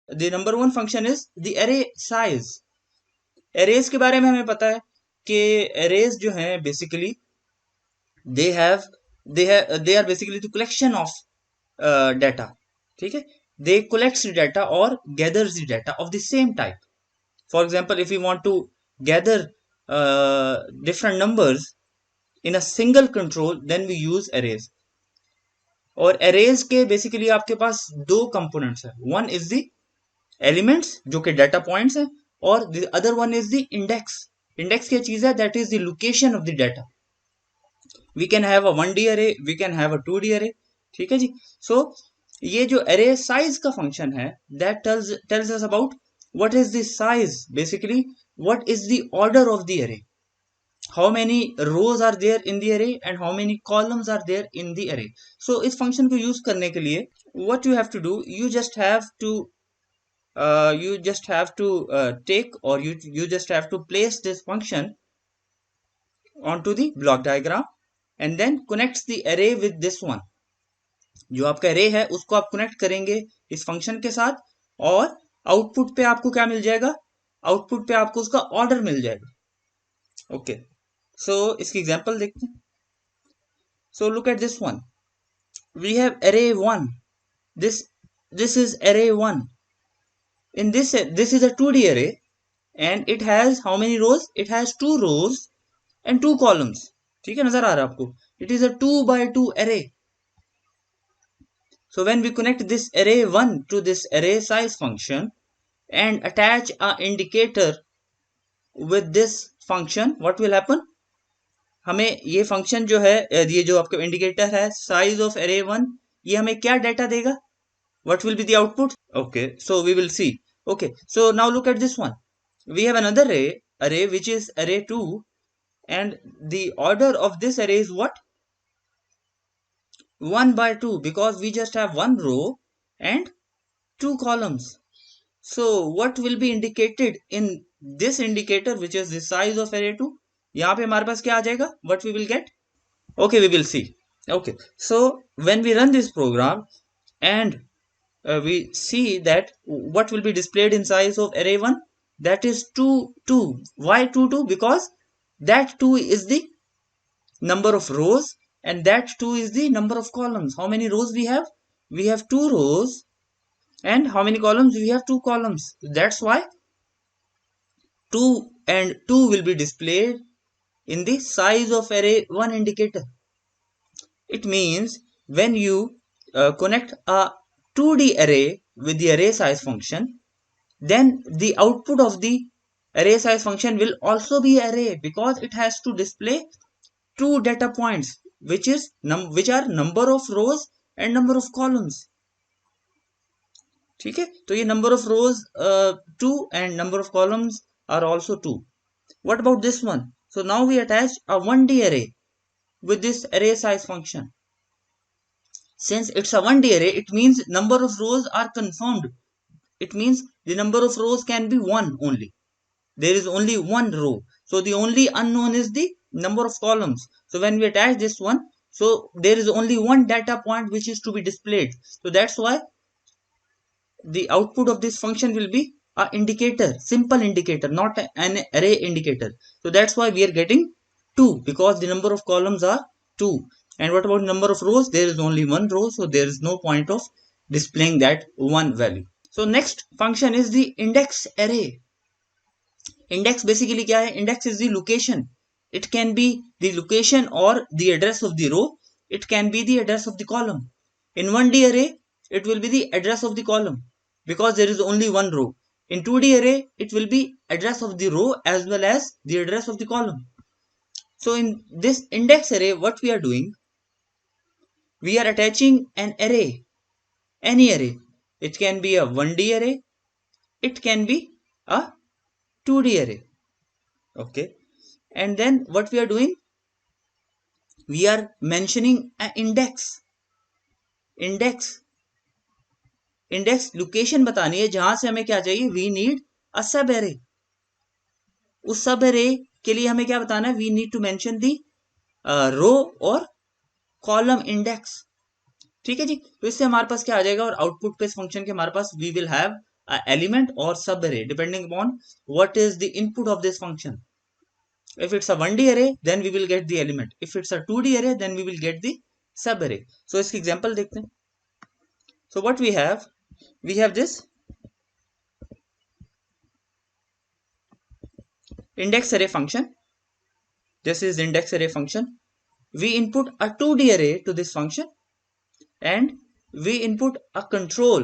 The number one function is the array size. Arrays के बारे में हमें पता है कि एरेज जो है basically they have they are basically the collection of data. ठीक है, they collects the data or gathers the data of the same type. For example, if we want to gather different numbers in a single control, then we use arrays. और arrays के basically आपके पास दो components है, one is the elements जो कि data points है, और the other one is the index. Index क्या चीज है? That is the location of the data. We can have a 1D array, we can have a 2D array। ठीक है जी। सो ये जो array size का फंक्शन है, that tells us about what is the size, basically what is the order of the array, how many rows are there in the array and how many columns are there in the array. So इस function को use करने के लिए what you have to do, you just have to take, or you just have to place this function onto the block diagram and then connects the array with this one. जो आपका array है उसको आप connect करेंगे इस function के साथ, और आउटपुट पे आपको क्या मिल जाएगा? आउटपुट पे आपको उसका ऑर्डर मिल जाएगा। ओके, सो इसकी एग्जांपल देखते हैं। So look at this one, we have array 1, this is array 1। in this is a 2D array and it has how many rows? It has 2 rows and 2 columns। ठीक है, नजर आ रहा है आपको? it is a 2 by 2 array। so when we connect this array 1 to this array size function and attach a indicator with this function, what will happen? हमें ये function जो है, ये जो आपका इंडिकेटर है साइज ऑफ array 1, ये हमें क्या डाटा देगा? what will be the output? okay, so we will see। okay, so now look at this one, we have another array which is array 2, and the order of this array is what? 1 by 2, because we just have one row and 2 columns। so what will be indicated in this indicator, which is the size of array 2? यहाँ पे हमारे पास क्या आ जाएगा? what we will get? okay, we will see। okay, so when we run this program and we see that what will be displayed in size of array 1, that is 2 2। why 2 2? because that 2 is the number of rows and that 2 is the number of columns। how many rows we have? we have 2 rows, and how many columns? we have 2 columns। that's why 2 and 2 will be displayed in the size of array 1 indicator। it means when you connect a 2D array with the array size function, then the output of the array size function will also be array, because it has to display 2 data points, which are number of rows and number of columns। ठीक है, तो ये number of rows 2 and number of columns are also 2। what about this one? so now we attach a 1D array with this array size function। since it's a 1D array, it means number of rows are confirmed। it means the number of rows can be 1 only, there is only one row, so the only unknown is the number of columns। so when we attach this one, so there is only one data point which is to be displayed, so that's why the output of this function will be a indicator, simple indicator, not an array indicator। so that's why we are getting 2, because the number of columns are 2। and what about number of rows? there is only one row, so there is no point of displaying that one value। so next function is the index array। index basically क्या है? index is the location। it can be the location or the address of the row, it can be the address of the column। in 1D array it will be the address of the column, because there is only one row। in 2D array it will be address of the row as well as the address of the column। so in this index array, what we are doing, we are attaching an array, any array। it can be a 1D array, it can be a 2D array। okay, and then what we are doing, we are mentioning an index location बतानी है जहां से हमें क्या चाहिए, we need a सब array. उस सब एरे के लिए हमें क्या बताना है, we need to mention the row और कॉलम इंडेक्स। ठीक है जी, तो इससे हमारे पास क्या आ जाएगा, और आउटपुट पे इस फंक्शन के हमारे पास we will have a element or sub-array depending upon what is the input of this function. If it's a 1D array, then we will get the element. If it's a 2D array, then we will get the sub-array. So इसकी example देखते हैं. So what we have this index array function. This is index array function. We input a 2D array to this function, and we input a control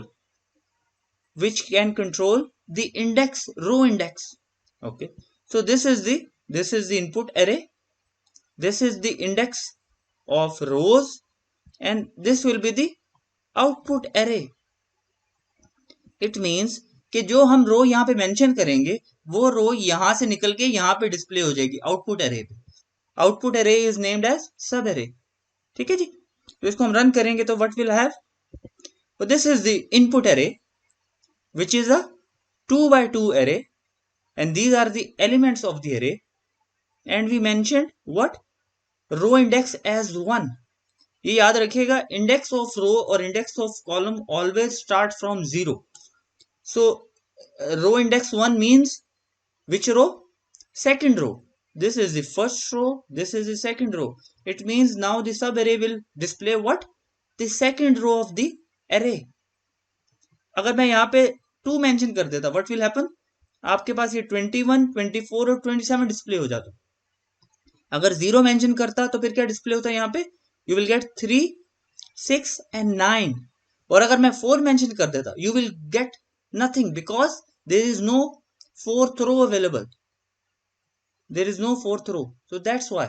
which can control the index, row index. Okay, so this is the input array, this is the index of rows, and this will be the output array. It means कि जो हम रो यहाँ पे mention करेंगे वो रो यहां से निकल के यहाँ पे डिस्प्ले हो जाएगी आउटपुट अरे पे. आउटपुट अरे इज नेम्ड एज सब अरे. ठीक है जी. तो इसको हम रन करेंगे तो what will have, so this is the input array which is a 2 by 2 array, and these are the elements of the array, and we mentioned what, row index as 1. ये याद रखिएगा, index of row और index of column always start from 0. So row index 1 means which row? Second row. This is the first row, this is the second row. It means now the sub array will display what? The second row of the array. अगर मैं यहाँ पे 2 mention कर देता, what will happen? आपके पास ये 21, 24 और 27 display हो जाता. अगर 0 मेंशन करता तो फिर क्या डिस्प्ले होता है यहाँ पे? You will get 3, 6 and 9. और अगर मैं 4 मेंशन कर देता, you will get nothing because there is no fourth row available. There is no fourth row. So that's why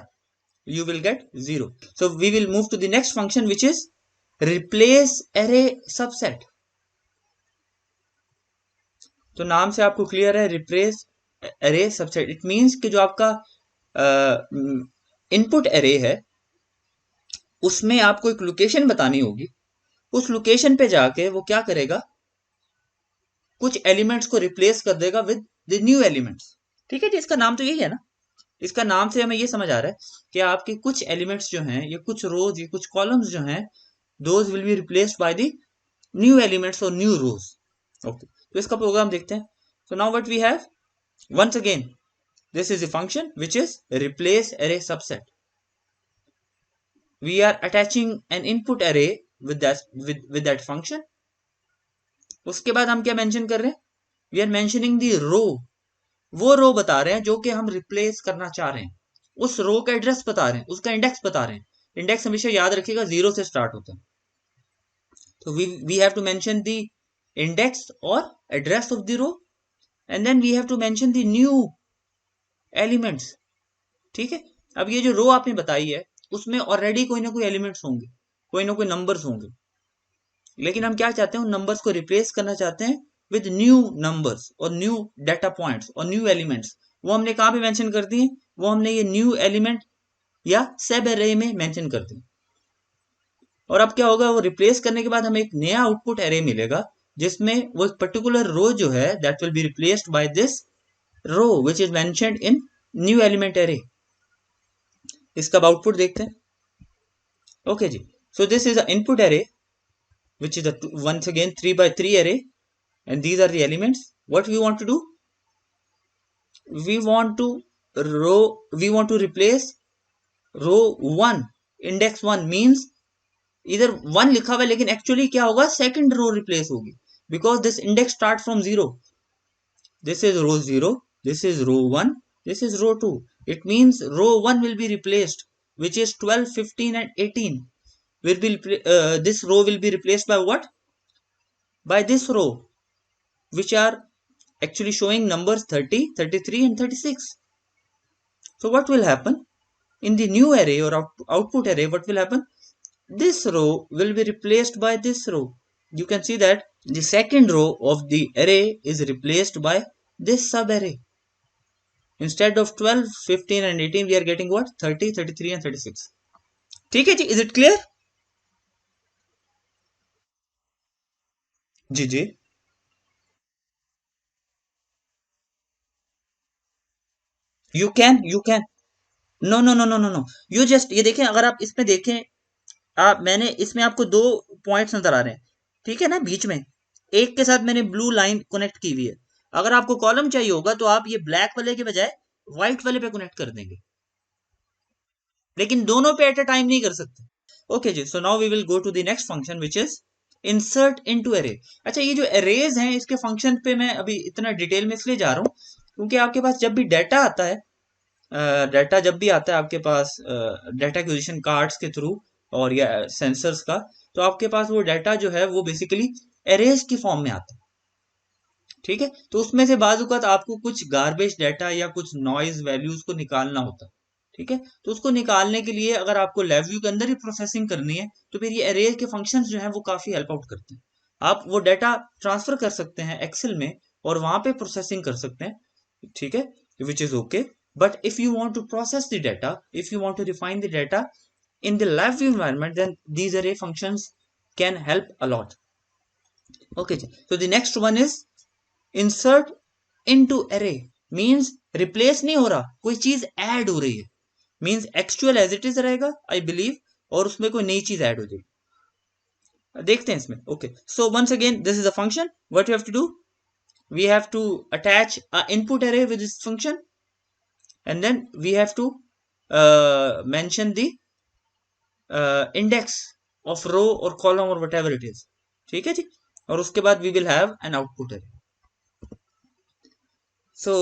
you will get 0. So we will move to the next function which is replace array subset. तो नाम से आपको clear है, replace अरे subset. It means कि जो आपका input अरे है उसमें आपको एक लोकेशन बतानी होगी. उस लोकेशन पे जाके वो क्या करेगा, कुछ एलिमेंट्स को रिप्लेस कर देगा विद द न्यू एलिमेंट्स. ठीक है जी. इसका नाम तो यही है ना. इसका नाम से हमें ये समझ आ रहा है कि आपके कुछ एलिमेंट्स जो हैं, ये कुछ रोज, ये कुछ कॉलम्स जो हैं, those will be replaced by the new elements और न्यू रोज. ओके, तो इसका प्रोग्राम देखते हैं. So now what we have, once again this is a function which is replace array subset. We are attaching an input array with that function. उसके बाद हम क्या mention कर रहे हैं, we are mentioning the row. वो रो बता रहे हैं जो कि हम रिप्लेस करना चाह रहे हैं. उस रो का एड्रेस बता रहे हैं, उसका इंडेक्स बता रहे हैं. इंडेक्स हमेशा याद रखिएगा 0 से स्टार्ट होता है. तो we have to mention the index or address of the row, and then we have to mention the new elements. ठीक है. अब ये जो रो आपने बताई है उसमें ऑलरेडी कोई ना कोई एलिमेंट्स होंगे, कोई ना कोई नंबर्स होंगे, लेकिन हम क्या चाहते हैं, उन नंबर्स को रिप्लेस करना चाहते हैं विद न्यू नंबर्स और न्यू डाटा पॉइंट्स और न्यू एलिमेंट्स. वो हमने कहाँ पे मेंशन कर दिए, वो हमने ये न्यू एलिमेंट या सब एरे में मेंशन कर दिए. और अब क्या होगा, वो रिप्लेस करने के बाद हमें एक नया आउटपुट एरे मिलेगा जिसमें वो पर्टिकुलर रो जो है that will be replaced by this row which is mentioned in new element array. इसका आउटपुट देखते हैं. ओके जी. So this is a input array which is a once again 3 by 3 array, and these are the elements. What we want to do, we want to replace row 1. index 1 means इधर 1 लिखा हुआ है लेकिन actually क्या होगा, second row replace होगी because this index start from 0. This is row 0, this is row 1, this is row 2. It means row 1 will be replaced, which is 12, 15 and 18. This row will be replaced by what? By this row, which are actually showing numbers 30, 33 and 36. So what will happen in the new array or output array? What will happen? This row will be replaced by this row. You can see that the second row of the array is replaced by this sub array. Instead of 12, 15 and 18, we are getting what? 30, 33 and 36. ठीक है जी. Is it clear? Ji ji. You can no no no no no no. You just ये देखें, अगर आप इसमें देखें, मैंने इसमें आपको 2 पॉइंट्स नजर आ रहे हैं. ठीक है ना, बीच में एक के साथ मैंने ब्लू लाइन कनेक्ट की हुई है। अगर आपको कॉलम चाहिए होगा तो आप ये ब्लैक वाले के बजाय व्हाइट वाले पे कनेक्ट कर देंगे, लेकिन दोनों पे एट अ टाइम नहीं कर सकते। ओके जी, so now we will go to the next function which is insert into array. अच्छा, ये जो अरेज हैं इसके फंक्शन पे मैं अभी इतना डिटेल में इसलिए जा रहा हूँ क्योंकि आपके पास जब भी डाटा आता है, डाटा जब भी आता है आपके पास डाटा एक्विजिशन कार्ड्स के थ्रू और या सेंसर्स का, तो आपके पास वो डाटा जो है वो बेसिकली एरेज की फॉर्म में आता है। ठीक है, तो उसमें से बाजुकात आपको कुछ गार्बेज डाटा या कुछ नॉइज वैल्यूज को निकालना होता है। ठीक है, तो उसको निकालने के लिए अगर आपको LabVIEW के अंदर ही प्रोसेसिंग करनी है तो फिर ये अरेज के फंक्शंस जो हैं वो काफी हेल्प आउट करते हैं। आप वो डाटा ट्रांसफर कर सकते हैं एक्सेल में और वहां पे प्रोसेसिंग कर सकते हैं। ठीक है, which is okay. But if you want to process the data, if you want to refine the data in the LabVIEW environment, then these array functions can help a lot. Okay, so the next one is insert into array, means replace नहीं हो रहा, कोई चीज add हो रही है, means actual as it is रहेगा I believe, और उसमें कोई नई चीज ऐड हो जाएगी। देखते हैं इसमें। okay, so once again this is a function. what we have to do, we have to attach a input array with this function and then we have to mention the index of row और column और what ever it is. ठीक है जी, और उसके बाद we will have an output array. So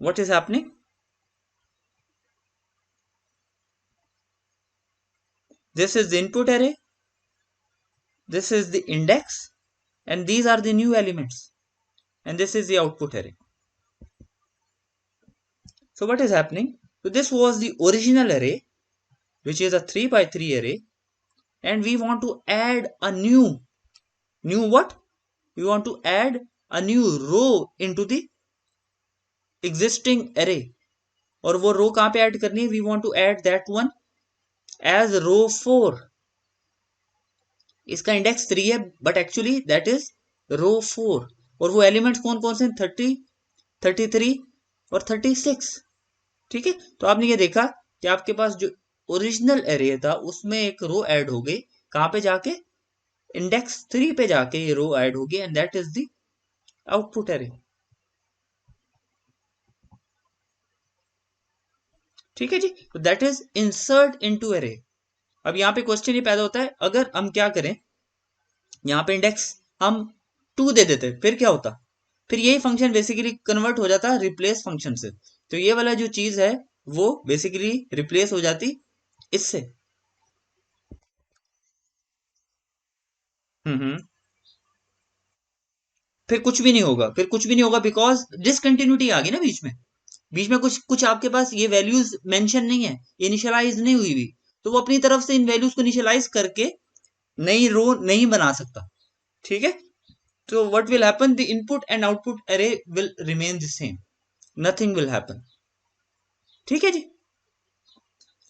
what is happening, this is the input array, this is the index, and these are the new elements, and this is the output array. So what is happening, so this was the original array which is a 3 by 3 array, and we want to add a new what, we want to add a new row into the existing array, और वो रो कहां पे add करनी है, we want to add that one as row 4। इसका index 3 है but actually that is row 4, और वो एलिमेंट्स कौन कौन से, 30, 33 और 36। ठीक है, तो आपने ये देखा कि आपके पास जो ओरिजिनल एरे था उसमें एक रो ऐड हो गई, कहां पे जाके, इंडेक्स 3 पे जाके ये रो ऐड होगी, and that is the output array. ठीक है जी, तो that is insert into array. अब यहाँ पे क्वेश्चन ये पैदा होता है, अगर हम क्या करें, यहाँ पे इंडेक्स हम 2 दे देते फिर क्या होता, फिर यही फंक्शन बेसिकली कन्वर्ट हो जाता रिप्लेस फंक्शन से, तो ये वाला जो चीज है वो बेसिकली रिप्लेस हो जाती इससे। हम्म, फिर कुछ भी नहीं होगा, फिर कुछ भी नहीं होगा, बिकॉज डिसकंटिन्यूटी आ गई ना बीच में, बीच में कुछ कुछ आपके पास ये वैल्यूज मेंशन नहीं है, इनिशियलाइज नहीं हुई हुई, तो वो अपनी तरफ से इन वैल्यूज को इनिशियलाइज करके नई रो नहीं बना सकता। ठीक है, so what will happen, the input and output array will remain the same, nothing will happen। ठीक है जी,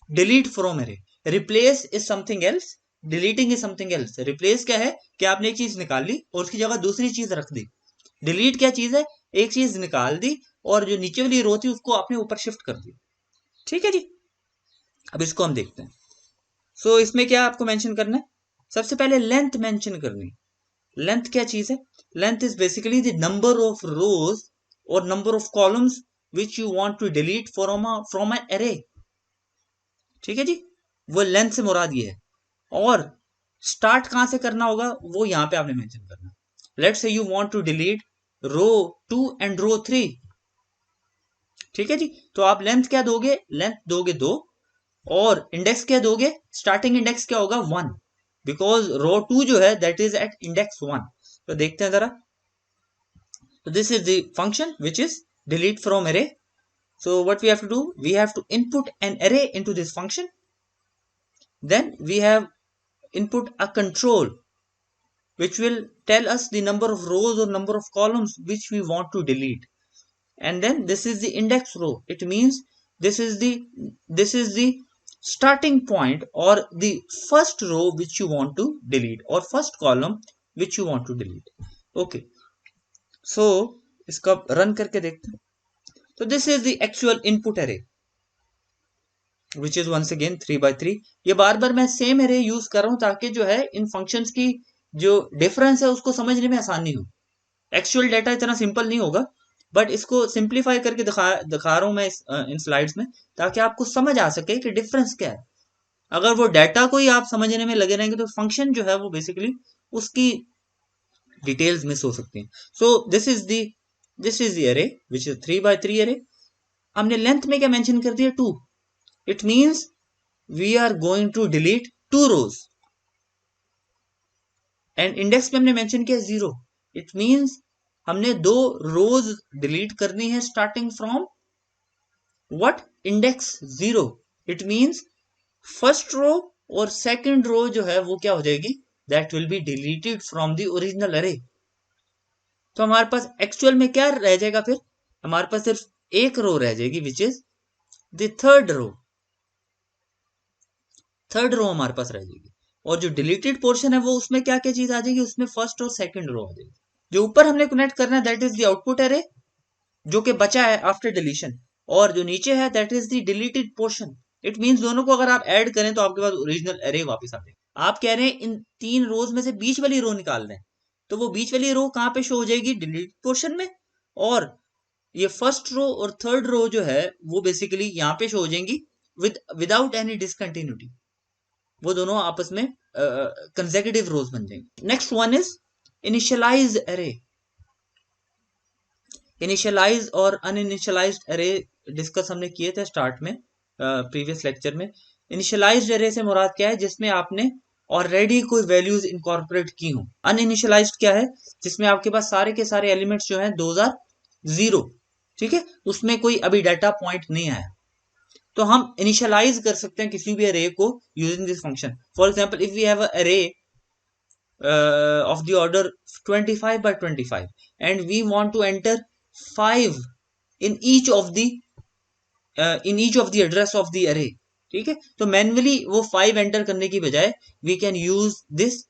delete from array, replace is something else, deleting is something else। replace क्या है कि आपने एक चीज निकाल ली और उसकी जगह दूसरी चीज रख दी। delete क्या चीज है, एक चीज निकाल दी और जो नीचे वाली रो थी उसको आपने ऊपर शिफ्ट कर दी। ठीक है जी, अब इसको हम देखते हैं। सो इसमें क्या आपको मेंशन करना है, सबसे पहले लेंथ मेंशन करनी। लेंथ क्या चीज है, length is basically the number of rows और number of columns which you want to delete from an array. ठीक है जी, वो लेंथ से मुराद ये है, और स्टार्ट कहां से करना होगा वो यहां पे आपने मेंशन करना। Let's say you want to delete row 2 and row 3। ठीक है जी, तो आप लेंथ क्या दोगे, लेंथ दोगे 2, और इंडेक्स क्या दोगे, स्टार्टिंग इंडेक्स क्या होगा 1, बिकॉज रो 2 जो है दैट इज एट इंडेक्स 1। तो देखते हैं जरा, so this is the function which is delete from array। so what we have to do, we have to input an array into this function, then we have input a control which will tell us the number of rows or number of columns which we want to delete, and then this is the index row, it means this is the starting point or the first row which you want to delete or first column which you want to delete। okay, so इसका run करके देखते हैं। तो this is the actual input array which is once again 3 by 3। ये बार बार मैं same array use कर रहा हूं ताकि जो है इन फंक्शंस की जो डिफरेंस है उसको समझने में आसानी हो। एक्चुअल डाटा इतना सिंपल नहीं होगा, बट इसको सिंप्लीफाई करके दिखा रहा हूं मैं इन स्लाइड्स में, ताकि आपको समझ आ सके कि डिफरेंस क्या है। अगर वो डाटा को ही आप समझने में लगे रहेंगे तो फंक्शन जो है वो बेसिकली उसकी डिटेल्स मिस हो सकती हैं। सो दिस इज द अरे विच इज 3 by 3 अरे। हमने लेंथ में क्या मेंशन कर दिया, 2। It means we are going to delete 2 rows. And index में हमने मेंशन किया 0। इट मींस हमने 2 रोज डिलीट करनी है starting from what, index 0। It means first row और सेकंड रो जो है वो क्या हो जाएगी, that will be deleted from the original array. तो हमारे पास एक्चुअल में क्या रह जाएगा, फिर हमारे पास सिर्फ एक रो रह जाएगी which is the third row. Third row हमारे पास रह जाएगी, और जो डिलीटेड पोर्शन है वो उसमें क्या क्या चीज आ जाएगी, उसमें फर्स्ट और सेकंड रो आ जाएगी। जो ऊपर हमने कनेक्ट करना है that is the output array जो कि बचा है आफ्टर डिलीशन, और जो नीचे है that is the deleted portion. It means दोनों को अगर आप ऐड करें तो आपके पास ओरिजिनल एरे वापस आ जाएगा। आप कह रहे हैं इन 3 रोज में से बीच वाली रो निकाल रहे हैं, तो वो बीच वाली रो कहां पे शो हो जाएगी, डिलीटेड पोर्शन में। और ये फर्स्ट रो और थर्ड रो जो है वो बेसिकली यहाँ पे शो हो जाएंगी विदाउट एनी डिसकंटिन्यूटी। वो दोनों आपस में कंसेक्यूटिव रोज बन जाएंगे। Next one is initialize array. Initialize और अनइनिशियलाइज्ड एरे डिस्कस हमने किए थे स्टार्ट में, प्रीवियस लेक्चर में। इनिशियलाइज्ड एरे से मुराद क्या है, जिसमें आपने ऑलरेडी कोई वैल्यूज इनकॉर्पोरेट की हो। अनइनिशियलाइज्ड क्या है, जिसमें आपके पास सारे के सारे एलिमेंट्स जो हैं 2000, ठीक है, उसमें कोई अभी डाटा पॉइंट नहीं आया। तो हम इनिशियलाइज कर सकते हैं किसी भी अरे को using this function. For example if we have a array of the order 25 by 25 and we want to enter 5 in each of the address of the array, ठीक है, तो मैन्युअली वो 5 एंटर करने की बजाय we can use this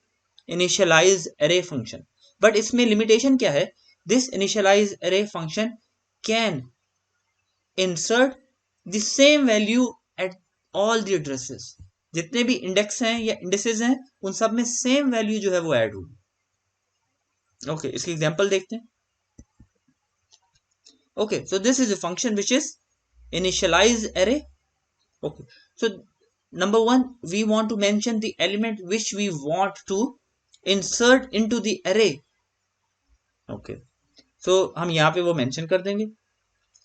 initialize array function. But इसमें limitation क्या है, this initialize array function can insert the same value at all the addresses. जितने भी इंडेक्स हैं या इंडेक्सेस हैं उन सब में सेम वैल्यू जो है वो ऐड होगी। ओके, इसकी एग्जांपल देखते हैं। Okay, so this is a function which is initialize array. Okay, so number 1 we want to mention the element which we want to insert into the array. Okay, so हम यहाँ पे वो mention कर देंगे।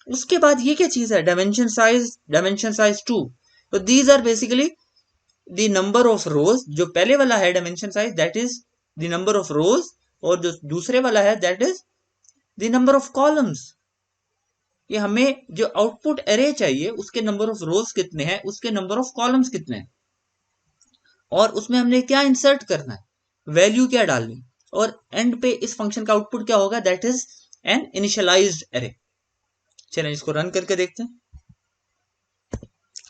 उसके बाद ये क्या चीज है, डायमेंशन साइज 2। तो these are basically the number of rows. जो पहले वाला है dimension size that is the number of rows, और जो दूसरे वाला है that is the number of columns. ये हमें जो आउटपुट एरे चाहिए उसके नंबर ऑफ रोज कितने हैं, उसके नंबर ऑफ कॉलम्स कितने हैं, और उसमें हमने क्या इंसर्ट करना है, वैल्यू क्या डालनी, और एंड पे इस फंक्शन का आउटपुट क्या होगा, that is an initialised array. चलिए इसको रन करके देखते हैं।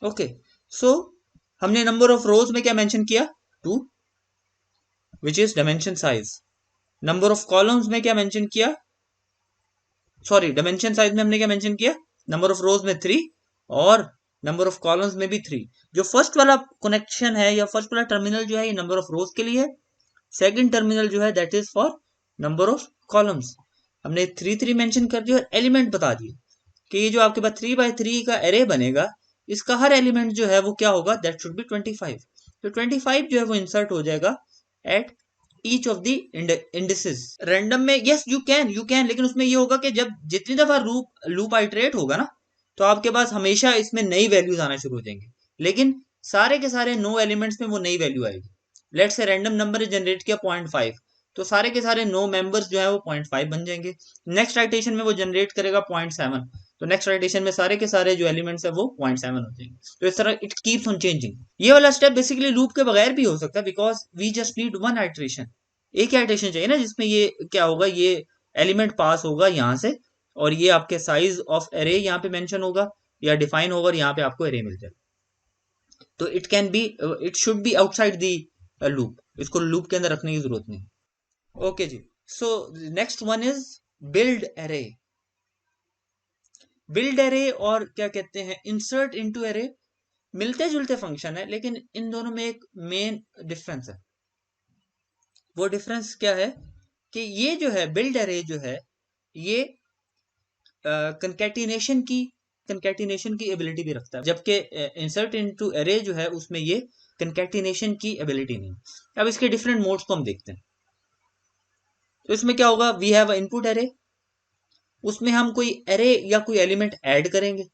ओके, सो हमने नंबर ऑफ रोज में क्या मेंशन किया, 2 which is dimension size. Number of columns में क्या मेंशन किया, सॉरी डायमेंशन साइज में हमने क्या मेंशन किया, नंबर ऑफ रोज में 3 और नंबर ऑफ कॉलम्स में भी 3। जो फर्स्ट वाला कनेक्शन है या फर्स्ट वाला टर्मिनल जो है ये नंबर ऑफ रोज के लिए है, सेकंड टर्मिनल जो है that is for number of columns. हमने 3 मेंशन कर दिया और एलिमेंट बता दिए कि ये जो आपके पास 3 by 3 का एरे बनेगा, इसका हर एलिमेंट जो है वो क्या होगा, दैट शुड बी 25। तो 25 जो है वो इंसर्ट हो जाएगा at each of the indices random में। यस यू कैन, लेकिन उसमें ये होगा कि जब जितनी दफा लूप आइटरेट होगा ना, तो आपके पास हमेशा इसमें नई वैल्यूज आना शुरू हो जाएंगे, लेकिन सारे के सारे नो एलिमेंट्स में वो नई वैल्यू आएगी। Let's say random number generate किया 0.5, तो सारे के सारे नो मेंबर्स जो है वो 0.5 बन जाएंगे। नेक्स्ट राइटेशन में वो जनरेट करेगा 0.7, तो नेक्स्ट राइटेशन में सारे के सारे जो एलिमेंट्स है वो 0.7 हो जाएंगे। तो इस तरह इट कीप्स ऑन चेंजिंग। ये वाला स्टेप बेसिकली लूप के बगैर भी हो सकता है, because we just need 1 iteration. एक ही आइटरेशन चाहिए ना जिसमें ये क्या होगा, ये एलिमेंट पास होगा यहाँ से, और ये आपके साइज ऑफ एरे यहाँ पे मेंशन होगा या डिफाइन होगा, और यहाँ पे आपको एरे मिल जाएगा। तो it should be outside the loop, इसको लूप के अंदर रखने की जरूरत नहीं। ओके जी, so next one is build array. Build array और क्या कहते हैं इंसर्ट इनटू एरे, मिलते जुलते फंक्शन है, लेकिन इन दोनों में एक मेन डिफरेंस है वो डिफरेंस क्या है कि ये जो है बिल्ड अरे जो है ये कंकैटिनेशन की एबिलिटी भी रखता है, जबकि इंसर्ट इनटू अरे जो है उसमें ये कंकैटिनेशन की एबिलिटी नहीं। अब इसके डिफरेंट मोड्स को हम देखते हैं। तो इसमें क्या होगा, वी हैव इनपुट अरे, उसमें हम कोई अरे या कोई एलिमेंट ऐड करेंगे,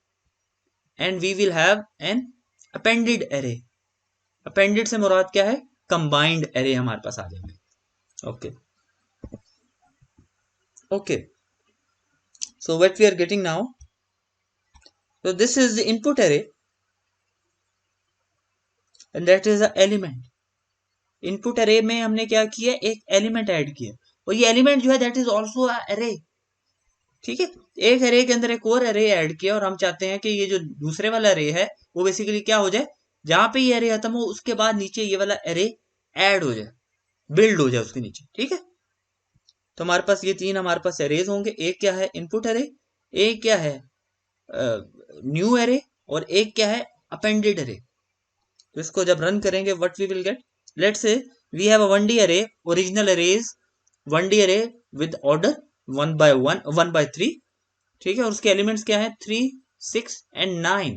and we will have an appended array. Appended से मुराद क्या है, कंबाइंड अरे हमारे पास आ जाएंगे। Okay okay, so what we are getting now, so this is the input array and that is the element. Input अरे में हमने क्या किया, एक एलिमेंट ऐड किया, और ये एलिमेंट जो है दैट इज आल्सो अरे। ठीक है, एक अरे के अंदर एक और अरे ऐड किया, और हम चाहते हैं कि ये जो दूसरे वाला अरे है वो बेसिकली क्या हो जाए, जहां पे ये अरे खत्म हो उसके बाद नीचे ये वाला अरे ऐड हो जाए, बिल्ड हो जाए उसके नीचे। ठीक है, तो हमारे पास ये तीन हमारे पास अरेज होंगे, एक क्या है इनपुट अरे, एक क्या है न्यू अरे, और एक क्या है अपेंडेड अरे। तो इसको जब रन करेंगे what we will get, let's say we have a 1D array, original arrays 1D अरे विद ऑर्डर 1 by 1 1 by 3। ठीक है, और उसके एलिमेंट्स क्या है 3 6 and 9,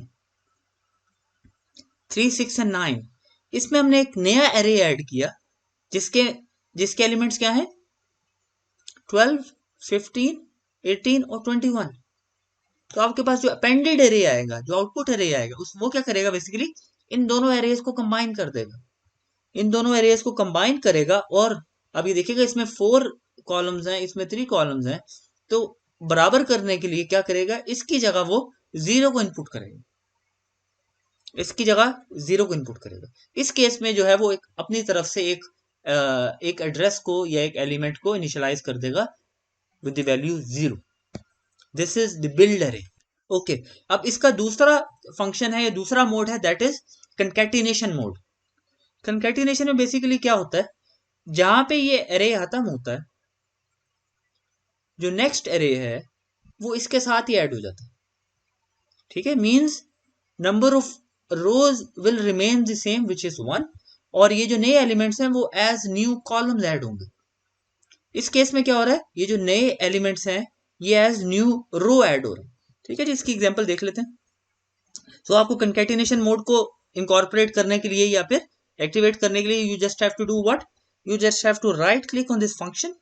3 6 and 9। इसमें हमने एक नया अरे ऐड किया जिसके जिसके एलिमेंट्स क्या है 12 15 18 और 21। तो आपके पास जो अपेंडेड एरे आएगा, जो आउटपुट एरे आएगा, उस वो क्या करेगा, बेसिकली इन दोनों एरेज को कंबाइन कर देगा, इन दोनों एरेज को कंबाइन करेगा। और अब ये देखिएगा इसमें 4 कॉलम्स हैं, इसमें 3 कॉलम्स हैं, तो बराबर करने के लिए क्या करेगा, इसकी जगह वो 0 को इनपुट करेगा, इसकी जगह 0 को इनपुट करेगा। इस केस में जो है वो एक अपनी तरफ से एक एड्रेस को या एक एलिमेंट को इनिशियलाइज कर देगा with the value 0। This is the build अरे। ओके, अब इसका दूसरा फंक्शन है या दूसरा मोड है, that is concatenation mode. Concatenation में बेसिकली क्या होता है, जहां पे ये अरे खत्म होता है, जो नेक्स्ट अरे है वो इसके साथ ही ऐड हो जाता है। ठीक है, means number of rose will remain the same which is 1, और ये जो नए एलिमेंट्स हैं वो एज न्यू कॉलम्स ऐड होंगे। इस केस में क्या हो रहा है, ये जो नए एलिमेंट्स हैं ये एज न्यू रो ऐड हो रहे हैं। ठीक है जी, इसकी एग्जांपल देख लेते हैं। तो आपको कंकैटिनेशन मोड को इनकॉर्पोरेट करने के लिए या फिर एक्टिवेट करने के लिए you just have to do what, you just have to right click on this function,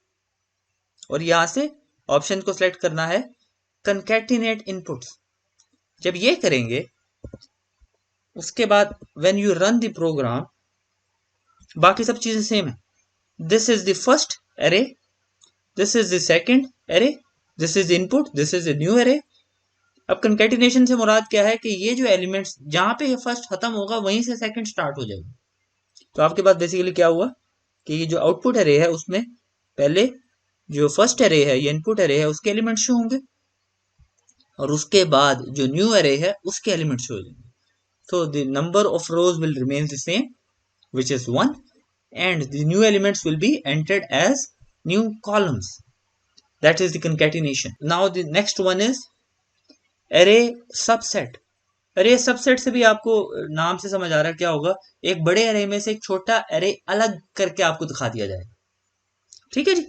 और यहां से ऑप्शन को सिलेक्ट करना है कंकैटिनेट इनपुट्स। जब ये करेंगे उसके बाद when you run the program, बाकी सब चीजें सेम है। This is the first array, this is the second array, this is input, this is the new array. अब कंकैटिनेशन से मुराद क्या है कि ये जो एलिमेंट्स जहां पे ये फर्स्ट खत्म होगा वहीं से सेकंड स्टार्ट हो जाएगा। तो आपके पास बेसिकली क्या हुआ कि ये जो आउटपुट अरे है उसमें पहले जो फर्स्ट अरे है, ये इनपुट अरे है, उसके एलिमेंट्स शो होंगे, और उसके बाद जो न्यू अरे है उसके एलिमेंट्स शो हो जाएंगे। तो the number of rose will remain the same which is 1, and the new elements will be entered as new columns. That is the concatenation. Now the next one is array subset. array subset से भी आपको नाम से समझ आ रहा है क्या होगा, एक बड़े array में से एक छोटा array अलग करके आपको दिखा दिया जाएगा। ठीक है जी,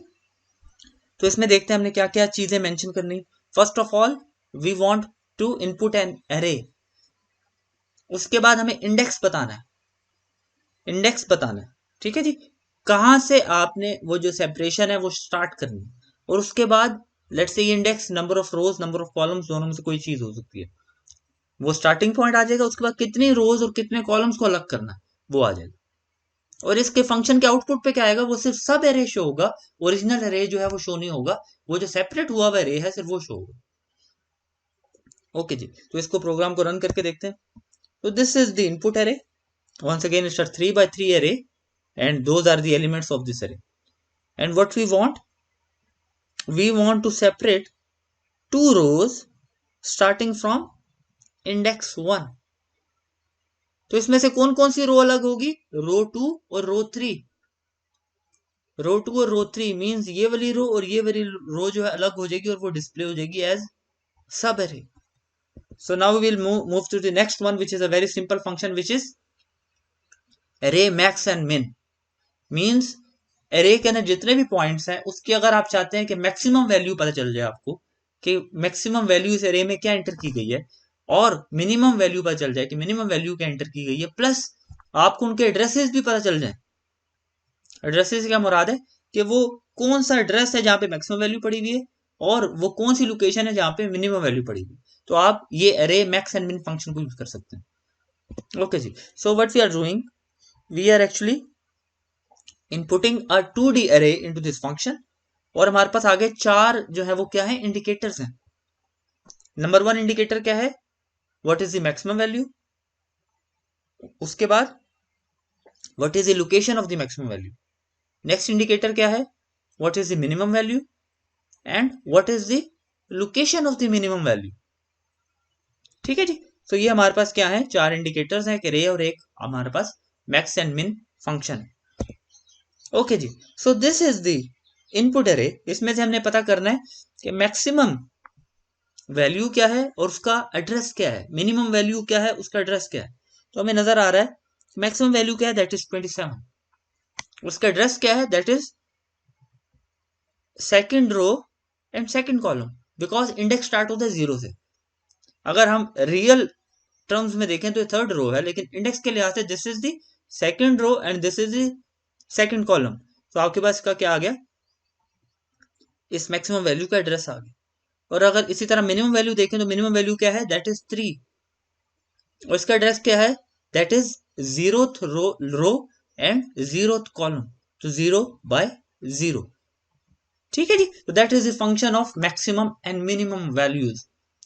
तो इसमें देखते हैं हमने क्या क्या चीजें मेंशन करनी। First of all we want to input an array, उसके बाद हमें इंडेक्स बताना है, इंडेक्स बताना है। ठीक है जी, कहां से आपने वो जो सेपरेशन है वो स्टार्ट करनी है, और उसके बाद let's say index number of rose number of columns दोनों में से कोई चीज हो सकती है, वो स्टार्टिंग पॉइंट आ जाएगा। उसके बाद कितनी रोज और कितने कॉलम्स को अलग करना है वो आ जाएगा, और इसके फंक्शन के आउटपुट पे क्या आएगा, वो सिर्फ सब एरे शो होगा, ओरिजिनल एरे जो है वो शो नहीं होगा, वो जो सेपरेट हुआ हुआ एरे है सिर्फ वो शो होगा। ओके जी, तो इसको प्रोग्राम को रन करके देखते हैं। तो this is the input array, once again it's a 3 by 3 array, and those are the elements of this array. And what we want to separate 2 rows starting from index 1. तो इसमें से कौन कौन सी रो अलग होगी, रो 2 और रो 3। रो 2 और रो 3 मींस ये वाली रो और ये वाली रो जो है अलग हो जाएगी, और वो डिस्प्ले हो जाएगी एज सब array. So now we will move to the next one, which is a very simple function, which is array max and min. Means array के अंदर जितने भी पॉइंट्स हैं उसकी अगर आप चाहते हैं कि मैक्सिमम वैल्यू पता चल जाए आपको कि मैक्सिमम वैल्यू इस एरे में क्या एंटर की गई है और मिनिमम वैल्यू पता चल जाए कि मिनिमम वैल्यू क्या एंटर की गई है, प्लस आपको उनके एड्रेसेस भी पता चल जाए। एड्रेसेस से क्या मुराद है कि वो कौन सा एड्रेस है जहां पे मैक्सिमम वैल्यू पड़ी हुई है और वो कौन सी लोकेशन है जहां पे मिनिमम वैल्यू पड़ी हुई है, तो आप ये array max and min function को यूज कर सकते हैं। ओके जी, so what we are doing, we are actually inputting a 2D array into this function, और हमारे पास आगे चार जो है वो क्या है, इंडिकेटर्स हैं। नंबर 1 इंडिकेटर क्या है, what is the maximum value, उसके बाद what is the location of the maximum value, next indicator क्या है, what is the minimum value and what is the location of the minimum value. ठीक है जी, तो ये हमारे पास क्या है, चार इंडिकेटर्स हैं, एक रे और एक हमारे पास मैक्स एंड मिन फंक्शन है। ओके जी, so this is the input array. इसमें से हमने पता करना है कि मैक्सिमम वैल्यू क्या है और उसका एड्रेस क्या है, मिनिमम वैल्यू क्या है उसका एड्रेस क्या है। तो हमें नजर आ रहा है मैक्सिमम वैल्यू क्या है, दैट इज 27, उसका एड्रेस क्या है, that is second row and second column, because index start होता है 0 से। अगर हम रियल टर्म्स में देखें तो ये थर्ड रो है, लेकिन इंडेक्स के लिहाज से this is the second row and this is the second column. तो आपके पास इसका क्या आ गया, इस मैक्सिमम वैल्यू का एड्रेस आ गया। और अगर इसी तरह मिनिमम वैल्यू देखें तो मिनिमम वैल्यू क्या है, दैट इज 3, और इसका एड्रेस क्या है, that is 0th row and 0th column, तो 0/0। ठीक है जी, तो that is the function of maximum and minimum values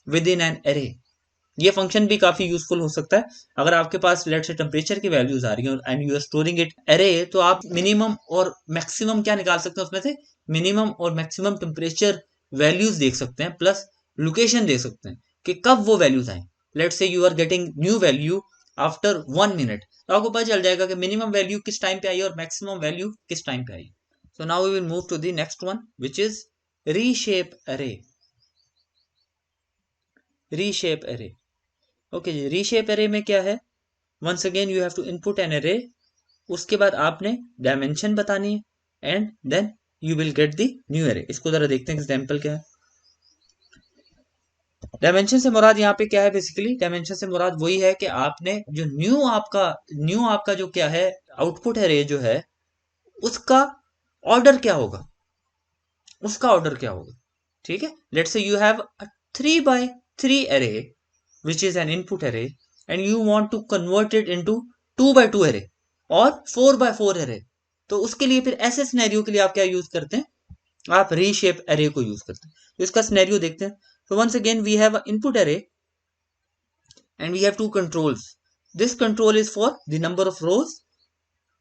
within an array. ये फंक्शन भी काफी यूजफुल हो सकता है अगर आपके पास लेट से टेम्परेचर की वैल्यूज आ रही है and you are storing it array, तो आप मिनिमम और मैक्सिमम क्या निकाल सकते हैं उसमें से, मिनिमम और मैक्सिमम टेम्परेचर वैल्यूज देख सकते हैं, प्लस लोकेशन देख सकते हैं कि कब वो वैल्यूज आए। Let say you are getting new value after 1 minute, तो आपको पता चल जाएगा कि मिनिमम वैल्यू किस टाइम पे आई और मैक्सिमम वैल्यू किस टाइम पे आई। So now we will move to the next one which is reshape array. Reshape array, okay जी, रीशेप एरे में क्या है, once again you have to input an array, उसके बाद आपने डायमेंशन बतानी है and then you will get the new array. इसको जरा देखते हैं एग्जांपल क्या है। डायमेंशन से मुराद यहाँ पे क्या है, बेसिकली डायमेंशन से मुराद वही है कि आपने जो न्यू आपका जो क्या है आउटपुट एरे जो है उसका ऑर्डर क्या होगा, उसका ऑर्डर क्या होगा। ठीक है, let's say you have a 3x3 array which is an input array and you want to convert it into 2x2 array और 4x4 array, तो उसके लिए फिर ऐसे सिनेरियो के लिए आप क्या यूज करते हैं, आप रीशेप एरे को यूज करते हैं। तो इसका सिनेरियो देखते हैं। तो once again we have input array and we have two controls. This control is for the number of rows,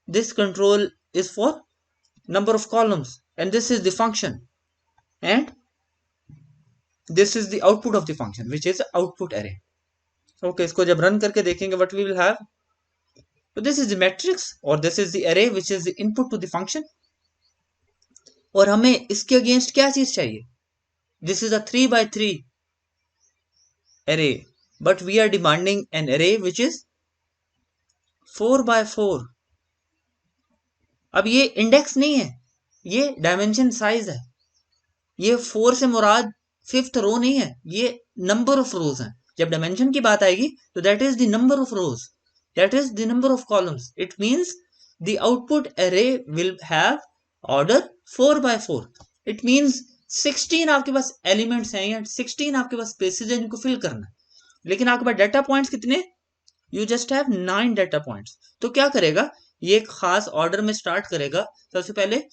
this control is for number of columns, and this is the function, and this is the output of the function which is output array. Okay, इसको जब run करके देखेंगे what we will have, तो this is the matrix और this is the array which is the input to the function, और हमें इसके against क्या चीज चाहिए, this is a 3x3 array but we are demanding an array which is 4x4। अब ये इंडेक्स नहीं है, ये डायमेंशन साइज है, ये 4 से मुराद 5th रो नहीं है, ये नंबर ऑफ रोज है। जब डायमेंशन की बात आएगी तो that is the number of rose, that is the number of columns. It means the output array will have order 4x4. It means 16 आपके पास एलिमेंट्स हैं या 16 आपके पास स्पेसेस हैं जिनको फिल करना है, लेकिन आपके पास डाटा पॉइंट्स कितने, you just have 9 data points. तो क्या करेगा, ये एक खास ऑर्डर में स्टार्ट करेगा। सबसे पहले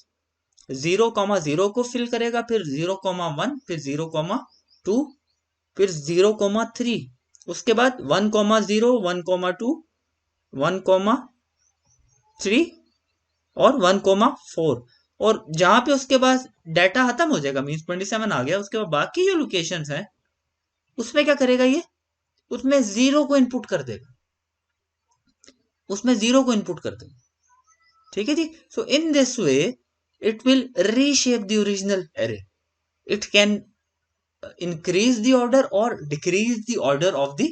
0,0 को फिल करेगा, फिर 0,1, फिर 0,2, फिर 0,3, उसके बाद 1,0, 1,2, 1,3 और 1,4, और जहां पे उसके पास डाटा खत्म हो जाएगा मीन्स 27 आ गया, उसके बाद बाकी जो लोकेशंस हैं उसमें क्या करेगा, ये उसमें 0 को इनपुट कर देगा, उसमें 0 को इनपुट कर देगा। ठीक है जी, so in this way it will reshape the original array, it can increase the order or decrease the order of the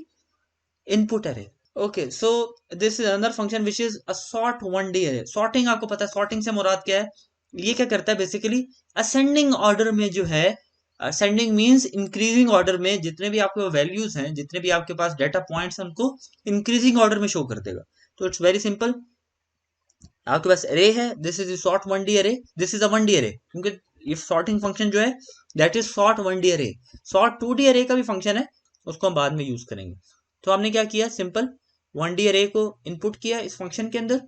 input array. Okay, so this is another function which is a sort 1D array. Sorting आपको पता है, sorting से मुराद क्या है, ये क्या करता है बेसिकली, असेंडिंग ऑर्डर में जो है, असेंडिंग मींस इंक्रीजिंग ऑर्डर में जितने भी आपके वैल्यूज हैं, जितने भी आपके पास डेटा पॉइंट्स हैं, उनको इंक्रीजिंग ऑर्डर में शो कर देगा। तो इट्स वेरी सिंपल, आपके पास अरे है, this is sort one D array, this is a one D array, क्योंकि ये सॉर्टिंग फंक्शन जो है that is sort one D array. Sort two D array का भी फंक्शन है, उसको हम बाद में यूज करेंगे। तो हमने क्या किया, सिंपल वन डी अरे को इनपुट किया इस फंक्शन के अंदर,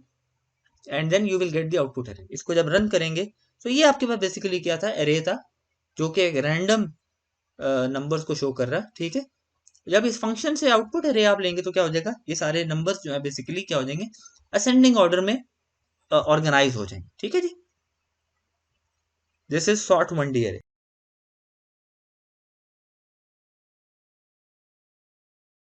and then you will get the output array. इसको जब रन करेंगे तो ये आपके पास बेसिकली क्या था, अरे था, जो कि एक रैंडम नंबर्स को शो कर रहा है, ठीक है। जब इस फंक्शन से आउटपुट अरे आप लेंगे तो क्या हो जाएगा, ये सारे नंबर्स जो है बेसिकली क्या हो जाएंगे, असेंडिंग ऑर्डर में ऑर्गेनाइज हो जाएंगे, ठीक है जी। This is sort one D अरे।